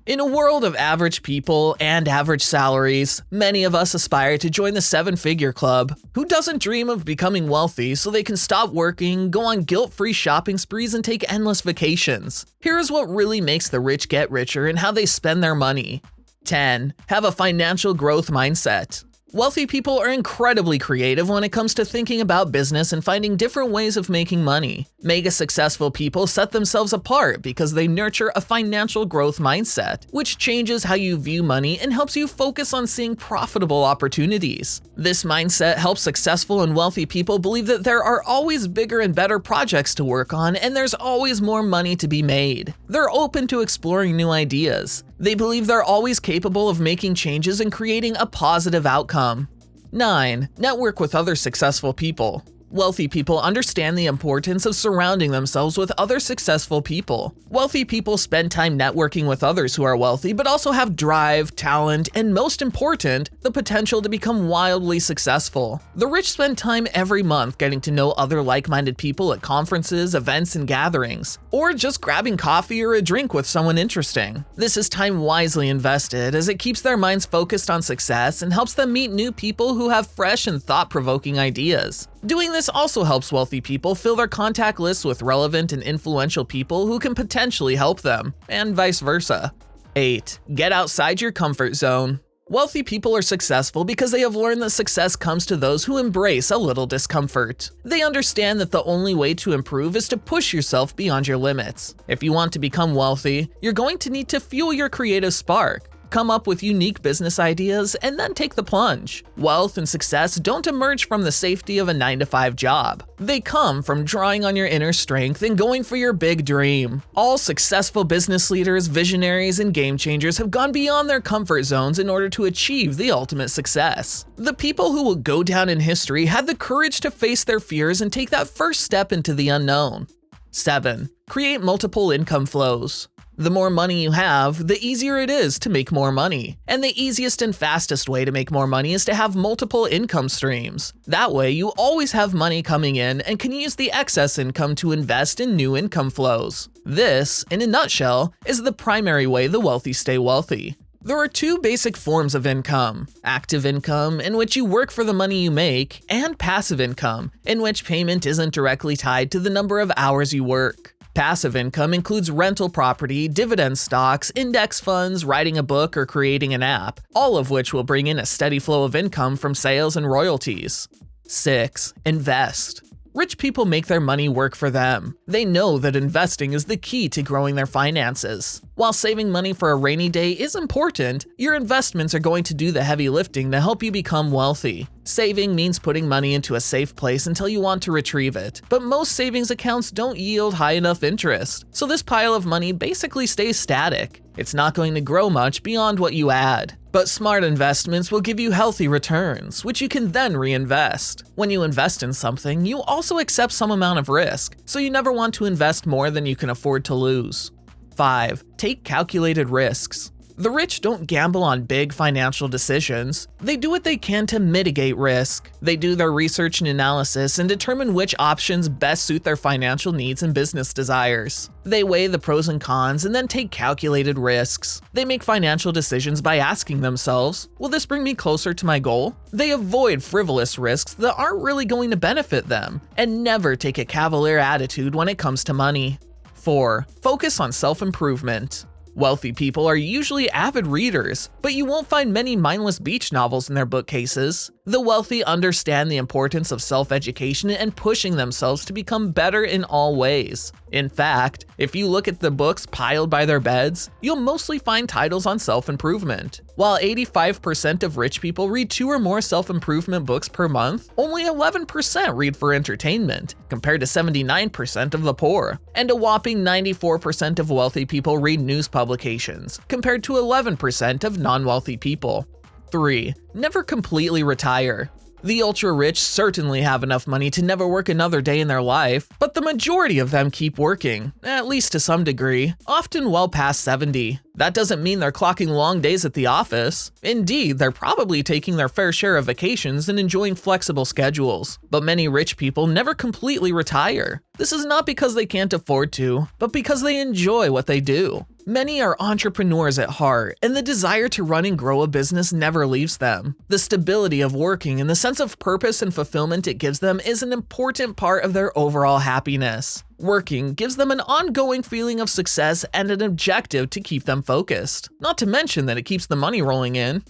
In a world of average people and average salaries, many of us aspire to join the seven-figure club. Who doesn't dream of becoming wealthy so they can stop working, go on guilt-free shopping sprees, and take endless vacations? Here is what really makes the rich get richer and how they spend their money. 10. Have a financial growth mindset. Wealthy people are incredibly creative when it comes to thinking about business and finding different ways of making money. Mega successful people set themselves apart because they nurture a financial growth mindset, which changes how you view money and helps you focus on seeing profitable opportunities. This mindset helps successful and wealthy people believe that there are always bigger and better projects to work on and there's always more money to be made. They're open to exploring new ideas. They believe they're always capable of making changes and creating a positive outcome. 9. Network with other successful people. Wealthy people understand the importance of surrounding themselves with other successful people. Wealthy people spend time networking with others who are wealthy, but also have drive, talent, and most important, the potential to become wildly successful. The rich spend time every month getting to know other like-minded people at conferences, events, and gatherings, or just grabbing coffee or a drink with someone interesting. This is time wisely invested as it keeps their minds focused on success and helps them meet new people who have fresh and thought-provoking ideas. Doing this also helps wealthy people fill their contact lists with relevant and influential people who can potentially help them, and vice versa. 8. Get outside your comfort zone. Wealthy people are successful because they have learned that success comes to those who embrace a little discomfort. They understand that the only way to improve is to push yourself beyond your limits. If you want to become wealthy, you're going to need to fuel your creative spark. Come up with unique business ideas, and then take the plunge. Wealth and success don't emerge from the safety of a 9-to-5 job. They come from drawing on your inner strength and going for your big dream. All successful business leaders, visionaries, and game changers have gone beyond their comfort zones in order to achieve the ultimate success. The people who will go down in history had the courage to face their fears and take that first step into the unknown. 7. Create multiple income flows. The more money you have, the easier it is to make more money. And the easiest and fastest way to make more money is to have multiple income streams. That way, you always have money coming in and can use the excess income to invest in new income flows. This, in a nutshell, is the primary way the wealthy stay wealthy. There are two basic forms of income: active income, in which you work for the money you make, and passive income, in which payment isn't directly tied to the number of hours you work. Passive income includes rental property, dividend stocks, index funds, writing a book, or creating an app, all of which will bring in a steady flow of income from sales and royalties. 6. Invest. Rich people make their money work for them. They know that investing is the key to growing their finances. While saving money for a rainy day is important, your investments are going to do the heavy lifting to help you become wealthy. Saving means putting money into a safe place until you want to retrieve it, but most savings accounts don't yield high enough interest, so this pile of money basically stays static. It's not going to grow much beyond what you add. But smart investments will give you healthy returns, which you can then reinvest. When you invest in something, you also accept some amount of risk, so you never want to invest more than you can afford to lose. 5. Take calculated risks. The rich don't gamble on big financial decisions. They do what they can to mitigate risk. They do their research and analysis and determine which options best suit their financial needs and business desires. They weigh the pros and cons and then take calculated risks. They make financial decisions by asking themselves, will this bring me closer to my goal? They avoid frivolous risks that aren't really going to benefit them, and never take a cavalier attitude when it comes to money. 4. Focus on self-improvement. Wealthy people are usually avid readers, but you won't find many mindless beach novels in their bookcases. The wealthy understand the importance of self-education and pushing themselves to become better in all ways. In fact, if you look at the books piled by their beds, you'll mostly find titles on self-improvement. While 85% of rich people read 2 or more self-improvement books per month, only 11% read for entertainment, compared to 79% of the poor. And a whopping 94% of wealthy people read news publications, compared to 11% of non-wealthy people. 3. Never completely retire. The ultra-rich certainly have enough money to never work another day in their life, but the majority of them keep working, at least to some degree, often well past 70. That doesn't mean they're clocking long days at the office. Indeed, they're probably taking their fair share of vacations and enjoying flexible schedules. But many rich people never completely retire. This is not because they can't afford to, but because they enjoy what they do. Many are entrepreneurs at heart, and the desire to run and grow a business never leaves them. The stability of working and the sense of purpose and fulfillment it gives them is an important part of their overall happiness. Working gives them an ongoing feeling of success and an objective to keep them focused, not to mention that it keeps the money rolling in.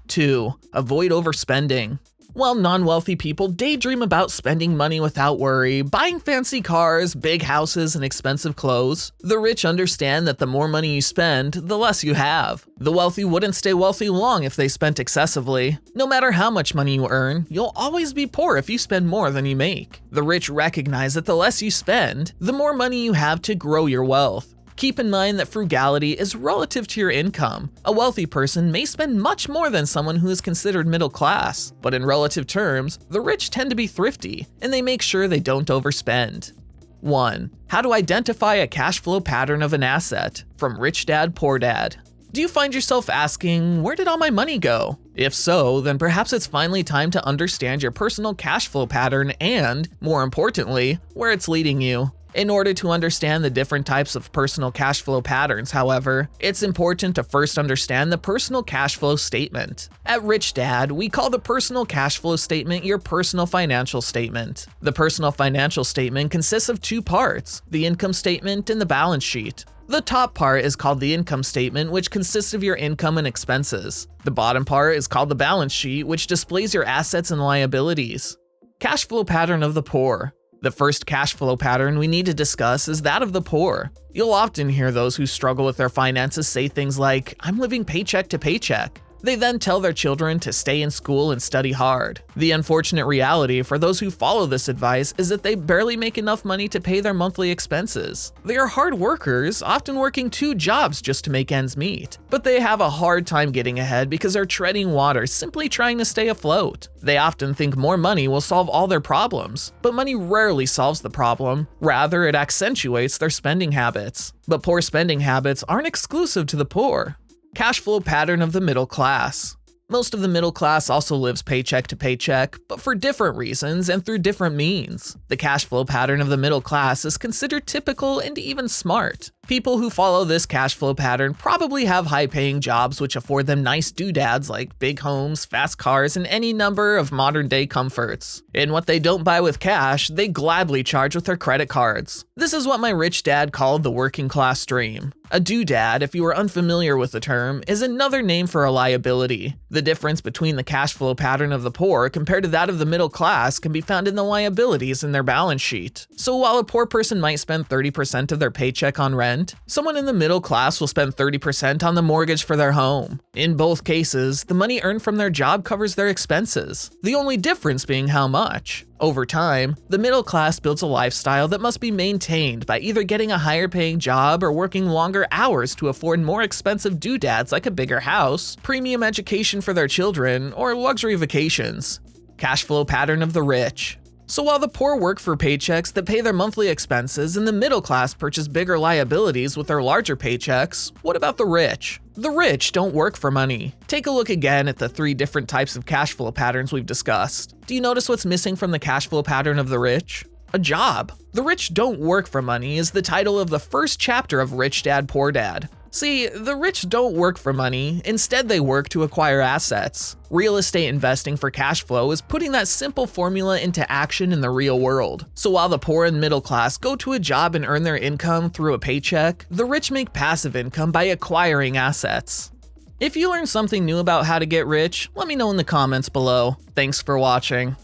2. Avoid overspending. While non-wealthy people daydream about spending money without worry, buying fancy cars, big houses, and expensive clothes, the rich understand that the more money you spend, the less you have. The wealthy wouldn't stay wealthy long if they spent excessively. No matter how much money you earn, you'll always be poor if you spend more than you make. The rich recognize that the less you spend, the more money you have to grow your wealth. Keep in mind that frugality is relative to your income. A wealthy person may spend much more than someone who is considered middle class, but in relative terms, the rich tend to be thrifty, and they make sure they don't overspend. 1. How to identify a cash flow pattern of an asset, from Rich Dad, Poor Dad. Do you find yourself asking, where did all my money go? If so, then perhaps it's finally time to understand your personal cash flow pattern and, more importantly, where it's leading you. In order to understand the different types of personal cash flow patterns, however, it's important to first understand the personal cash flow statement. At Rich Dad, we call the personal cash flow statement your personal financial statement. The personal financial statement consists of two parts, the income statement and the balance sheet. The top part is called the income statement, which consists of your income and expenses. The bottom part is called the balance sheet, which displays your assets and liabilities. Cash flow pattern of the poor. The first cash flow pattern we need to discuss is that of the poor. You'll often hear those who struggle with their finances say things like, "I'm living paycheck to paycheck." They then tell their children to stay in school and study hard. The unfortunate reality for those who follow this advice is that they barely make enough money to pay their monthly expenses. They are hard workers, often working 2 jobs just to make ends meet, but they have a hard time getting ahead because they're treading water simply trying to stay afloat. They often think more money will solve all their problems, but money rarely solves the problem. Rather, it accentuates their spending habits. But poor spending habits aren't exclusive to the poor. Cash flow pattern of the middle class. Most of the middle class also lives paycheck to paycheck, but for different reasons and through different means. The cash flow pattern of the middle class is considered typical and even smart. People who follow this cash flow pattern probably have high-paying jobs which afford them nice doodads like big homes, fast cars, and any number of modern-day comforts. And what they don't buy with cash, they gladly charge with their credit cards. This is what my rich dad called the working class dream. A doodad, if you are unfamiliar with the term, is another name for a liability. The difference between the cash flow pattern of the poor compared to that of the middle class can be found in the liabilities in their balance sheet. So while a poor person might spend 30% of their paycheck on rent, someone in the middle class will spend 30% on the mortgage for their home. In both cases, the money earned from their job covers their expenses, the only difference being how much. Over time, the middle class builds a lifestyle that must be maintained by either getting a higher paying job or working longer hours to afford more expensive doodads like a bigger house, premium education for their children, or luxury vacations. Cash flow pattern of the rich. So while the poor work for paychecks that pay their monthly expenses and the middle class purchase bigger liabilities with their larger paychecks, what about the rich? The rich don't work for money. Take a look again at the 3 different types of cash flow patterns we've discussed. Do you notice what's missing from the cash flow pattern of the rich? A job. The rich don't work for money is the title of the first chapter of Rich Dad, Poor Dad. See, the rich don't work for money, instead they work to acquire assets. Real estate investing for cash flow is putting that simple formula into action in the real world. So while the poor and middle class go to a job and earn their income through a paycheck, the rich make passive income by acquiring assets. If you learned something new about how to get rich, let me know in the comments below. Thanks for watching.